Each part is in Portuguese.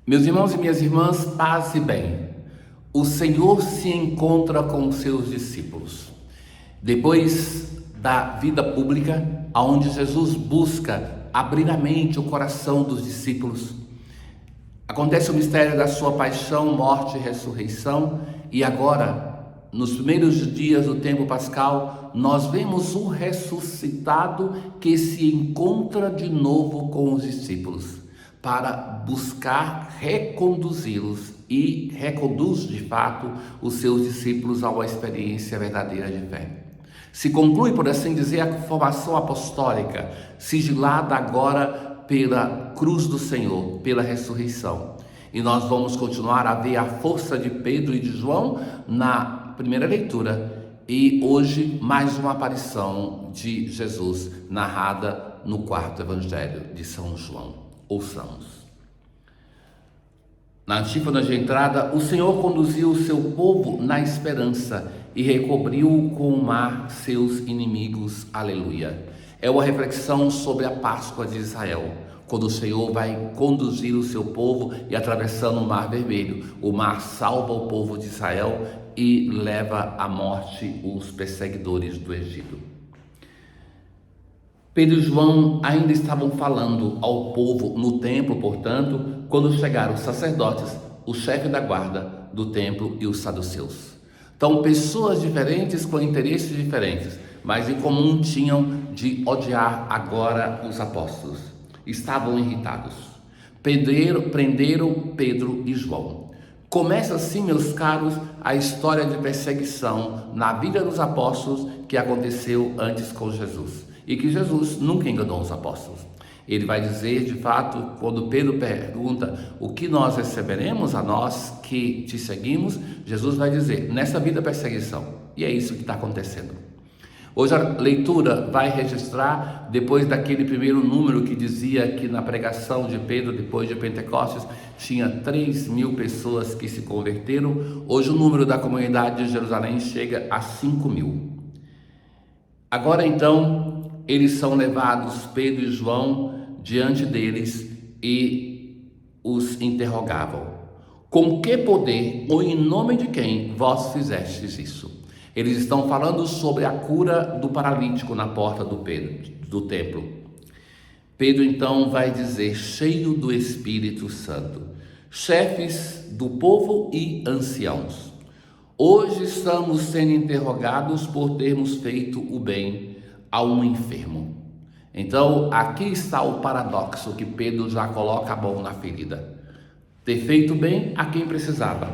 Meus irmãos e minhas irmãs, paz e bem. O Senhor se encontra com os seus discípulos. Depois da vida pública, onde Jesus busca abrir a mente, o coração dos discípulos, acontece o mistério da sua paixão, morte e ressurreição, e agora, nos primeiros dias do tempo pascal, nós vemos o ressuscitado que se encontra de novo com os discípulos, para buscar reconduzi-los e reconduz de fato os seus discípulos a uma experiência verdadeira de fé. Se conclui, por assim dizer, a formação apostólica, sigilada agora pela cruz do Senhor, pela ressurreição. E nós vamos continuar a ver a força de Pedro e de João na primeira leitura, e hoje mais uma aparição de Jesus narrada no quarto evangelho de São João. Ouçamos. Na antífona de entrada, o Senhor conduziu o seu povo na esperança e recobriu com o mar seus inimigos. Aleluia. É uma reflexão sobre a Páscoa de Israel, quando o Senhor vai conduzir o seu povo e atravessando o Mar Vermelho. O mar salva o povo de Israel e leva à morte os perseguidores do Egito. Pedro e João ainda estavam falando ao povo no templo, portanto, quando chegaram os sacerdotes, o chefe da guarda do templo e os saduceus. Então, pessoas diferentes com interesses diferentes, mas em comum tinham de odiar agora os apóstolos. Estavam irritados. Prenderam Pedro e João. Começa assim, meus caros, a história de perseguição na vida dos apóstolos que aconteceu antes com Jesus. E que Jesus nunca enganou os apóstolos. Ele vai dizer, de fato, quando Pedro pergunta o que nós receberemos a nós que te seguimos, Jesus vai dizer, nessa vida perseguição. E é isso que está acontecendo. Hoje a leitura vai registrar, depois daquele primeiro número que dizia que na pregação de Pedro, depois de Pentecostes, tinha 3.000 pessoas que se converteram. Hoje o número da comunidade de Jerusalém chega a 5.000. Agora então, eles são levados, Pedro e João, diante deles e os interrogavam. Com que poder ou em nome de quem vós fizestes isso? Eles estão falando sobre a cura do paralítico na porta do templo. Pedro então vai dizer, cheio do Espírito Santo, chefes do povo e anciãos, hoje estamos sendo interrogados por termos feito o bem a um enfermo. Então, aqui está o paradoxo que Pedro já coloca a mão na ferida. Ter feito bem a quem precisava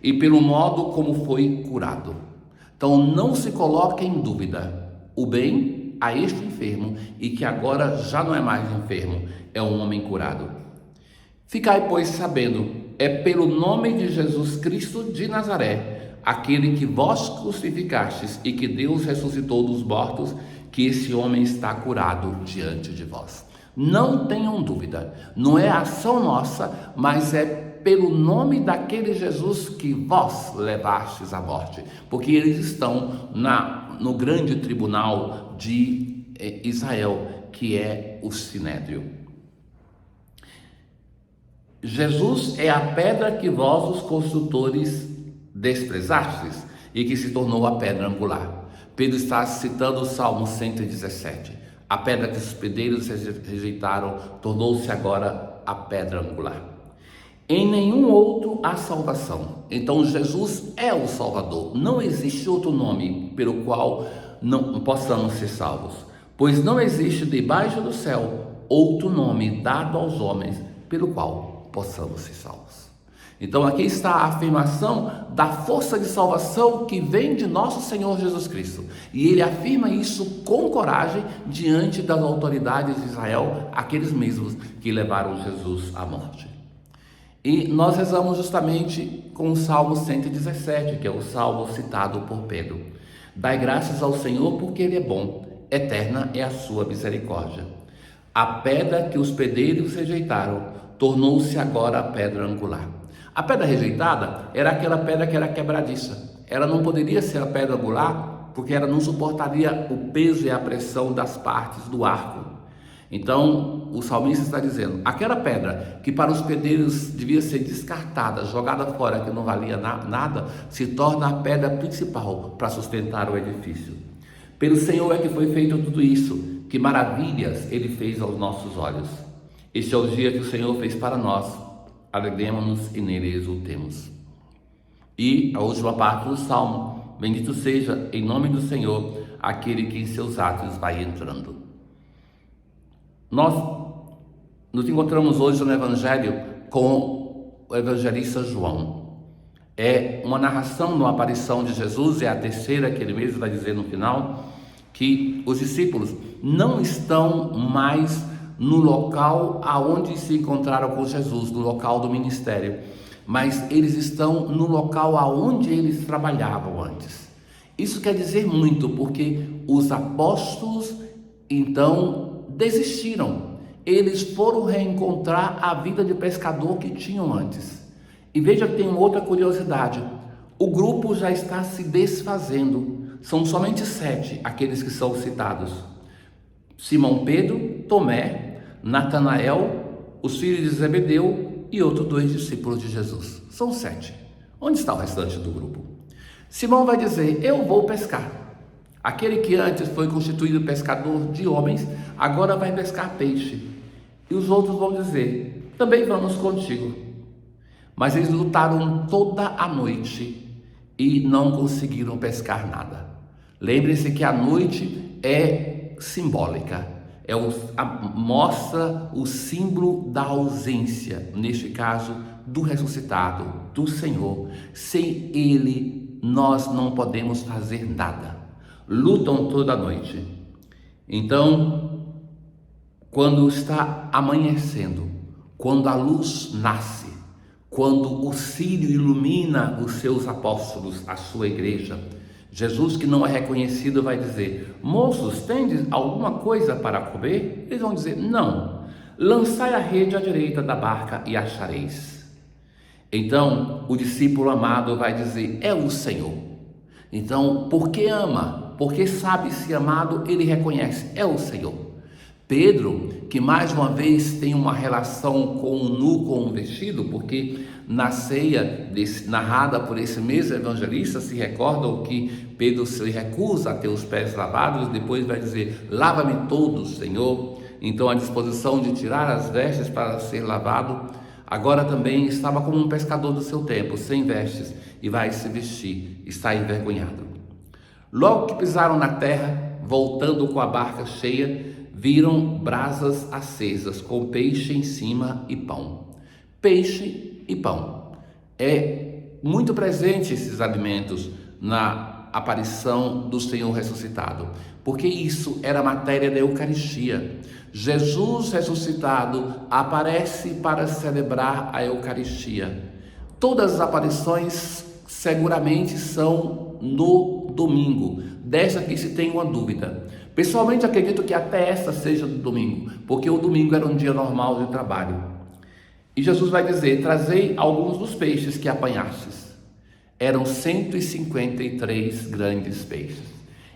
e pelo modo como foi curado. Então, não se coloque em dúvida o bem a este enfermo e que agora já não é mais enfermo, é um homem curado. Ficai, pois, sabendo, é pelo nome de Jesus Cristo de Nazaré, aquele que vós crucificastes e que Deus ressuscitou dos mortos, que esse homem está curado diante de vós. Não tenham dúvida, não é ação nossa, mas é pelo nome daquele Jesus que vós levastes à morte, porque eles estão no grande tribunal de Israel, que é o Sinédrio. Jesus é a pedra que vós, os construtores, desprezastes e que se tornou a pedra angular. Pedro está citando o Salmo 117. A pedra que os pedreiros rejeitaram tornou-se agora a pedra angular. Em nenhum outro há salvação. Então Jesus é o Salvador. Não existe outro nome pelo qual não possamos ser salvos. Pois não existe debaixo do céu outro nome dado aos homens pelo qual possamos ser salvos. Então aqui está a afirmação da força de salvação que vem de nosso Senhor Jesus Cristo. E ele afirma isso com coragem diante das autoridades de Israel, aqueles mesmos que levaram Jesus à morte. E nós rezamos justamente com o Salmo 117, que é o salmo citado por Pedro. Dai graças ao Senhor porque Ele é bom, eterna é a sua misericórdia. A pedra que os pedreiros rejeitaram tornou-se agora a pedra angular. A pedra rejeitada era aquela pedra que era quebradiça. Ela não poderia ser a pedra angular porque ela não suportaria o peso e a pressão das partes do arco. Então, o salmista está dizendo, aquela pedra que para os pedreiros devia ser descartada, jogada fora, que não valia nada, se torna a pedra principal para sustentar o edifício. Pelo Senhor é que foi feito tudo isso, que maravilhas Ele fez aos nossos olhos. Este é o dia que o Senhor fez para nós, alegremos-nos e nele exultemos. E a última parte do Salmo, bendito seja em nome do Senhor, aquele que em seus atos vai entrando. Nós nos encontramos hoje no Evangelho com o evangelista João. É uma narração de uma aparição de Jesus, é a terceira que ele mesmo vai dizer no final, que os discípulos não estão mais no local aonde se encontraram com Jesus, no local do ministério, mas eles estão no local aonde eles trabalhavam antes. Isso quer dizer muito, porque os apóstolos então desistiram. Eles foram reencontrar a vida de pescador que tinham antes. E veja que tem outra curiosidade. O grupo já está se desfazendo. São somente 7 aqueles que são citados. Simão Pedro, Tomé, Natanael, os filhos de Zebedeu e outros 2 discípulos de Jesus. São 7. Onde está o restante do grupo? Simão vai dizer, eu vou pescar. Aquele que antes foi constituído pescador de homens, agora vai pescar peixe. E os outros vão dizer, também vamos contigo. Mas eles lutaram toda a noite e não conseguiram pescar nada. Lembre-se que a noite é simbólica, mostra o símbolo da ausência, neste caso, do ressuscitado, do Senhor. Sem Ele, nós não podemos fazer nada. Lutam toda a noite. Então, quando está amanhecendo, quando a luz nasce, quando o círio ilumina os seus apóstolos, a sua igreja, Jesus, que não é reconhecido, vai dizer, moços, tendes alguma coisa para comer? Eles vão dizer, não. Lançai a rede à direita da barca e achareis. Então, o discípulo amado vai dizer, é o Senhor. Então, porque ama, porque sabe se amado, ele reconhece, é o Senhor. Pedro, que mais uma vez tem uma relação com o nu, com o vestido, porque na ceia narrada por esse mesmo evangelista, se recordam que Pedro se recusa a ter os pés lavados, depois vai dizer, lava-me todo, Senhor. Então a disposição de tirar as vestes para ser lavado, agora também estava como um pescador do seu tempo, sem vestes, e vai se vestir, está envergonhado. Logo que pisaram na terra, voltando com a barca cheia, viram brasas acesas, com peixe em cima e pão. Peixe e pão. É muito presente esses alimentos na aparição do Senhor ressuscitado, porque isso era matéria da Eucaristia. Jesus ressuscitado aparece para celebrar a Eucaristia. Todas as aparições seguramente são no domingo. Dessa aqui se tem uma dúvida. Pessoalmente acredito que até esta seja do domingo, porque o domingo era um dia normal de trabalho. E Jesus vai dizer, trazei alguns dos peixes que apanhastes. Eram 153 grandes peixes.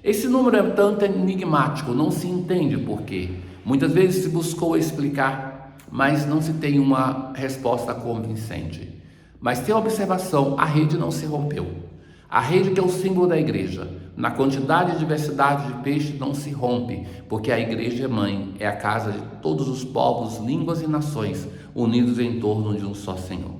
Esse número é tanto enigmático, não se entende por quê. Muitas vezes se buscou explicar, mas não se tem uma resposta convincente. Mas tem uma observação, a rede não se rompeu. A rede que é o símbolo da igreja, na quantidade e diversidade de peixe não se rompe, porque a igreja é mãe, é a casa de todos os povos, línguas e nações, unidos em torno de um só Senhor.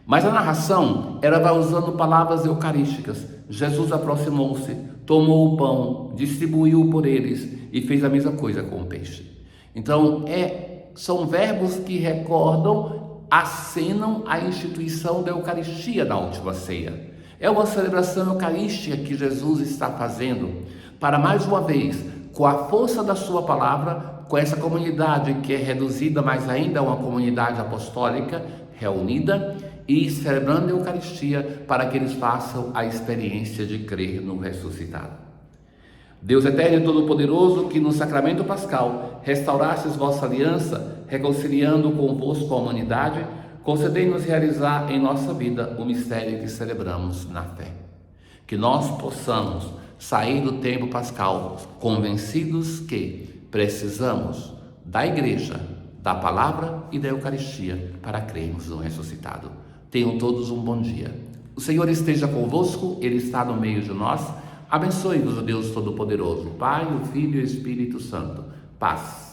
Mas a narração, ela vai usando palavras eucarísticas. Jesus aproximou-se, tomou o pão, distribuiu por eles e fez a mesma coisa com o peixe. Então, são verbos que recordam, acenam a instituição da Eucaristia da última ceia. É uma celebração eucarística que Jesus está fazendo para, mais uma vez, com a força da sua palavra, com essa comunidade que é reduzida, mas ainda uma comunidade apostólica reunida e celebrando a Eucaristia para que eles façam a experiência de crer no ressuscitado. Deus eterno e todo-poderoso, que no sacramento pascal restaurastes vossa aliança, reconciliando convosco a humanidade, concedei-nos realizar em nossa vida o mistério que celebramos na fé. Que nós possamos sair do tempo pascal convencidos que precisamos da igreja, da palavra e da Eucaristia para crermos no ressuscitado. Tenham todos um bom dia. O Senhor esteja convosco, Ele está no meio de nós. Abençoe-vos o Deus Todo-Poderoso, Pai, o Filho e o Espírito Santo. Paz.